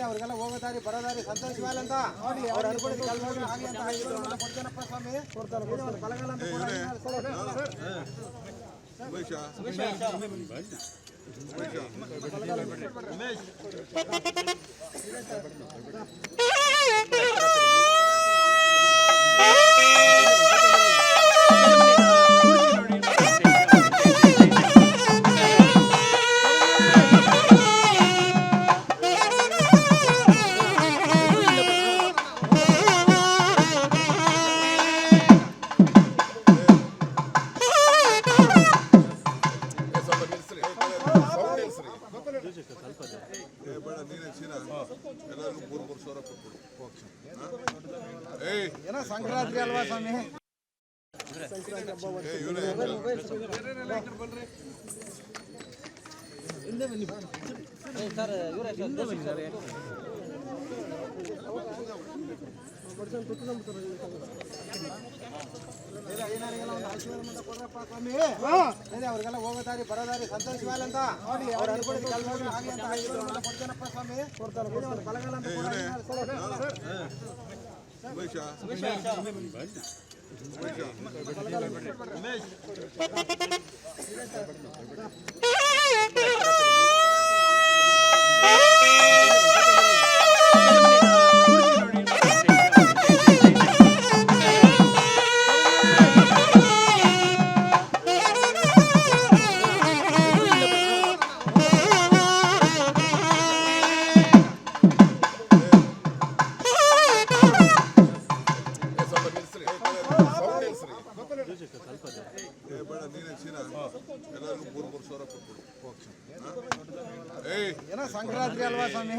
ಅವ್ರಿಗೆಲ್ಲ ಹೋಗೋ ದಾರಿ ಬರೋ ದಾರಿ ಸಂತೋಷವಾಗಲ್ಲ ಅಂತ ಅವ್ರು ಅನ್ಕೊಂಡಿದ್ದು ಕಲ್ವಾಗಿ ಹಾಗೆ ಅಂತ ಕೊಡ್ತೇನಪ್ಪ ಸ್ವಾಮಿ ಕೊಡ್ತಾರೆ ಬಲಗಾಲ ಅಂತ ಏನೋ ಸಂಕ್ರಾಂತಿ ಅಲ್ವಾ ಸ್ವಾಮಿ ಸಂಕ್ರಾಂತಿ ಹಬ್ಬ ಹಿಂದೆ ಬನ್ನಿ ಸರ್ ಅವ್ರಿಗೆಲ್ಲ ಹೋಗೋ ದಾರಿ ಬರೋ ದಾರಿ ಸಂತೋಷವಾಗಲ್ಲ ಅಂತ ಅವ್ರು ಅನ್ಕೊಂಡಿದ್ದು ಕಲ್ವಾಗಿ ಹಾಗೆ ಅಂತ ಕೊಡ್ತೇನಪ್ಪ ಸ್ವಾಮಿ ಕೊಡ್ತಾರೆ ಬಲಗಾಲ ಅಂತ ಏನೋ ಸಂಕ್ರಾಂತಿ ಅಲ್ವಾ ಸ್ವಾಮಿ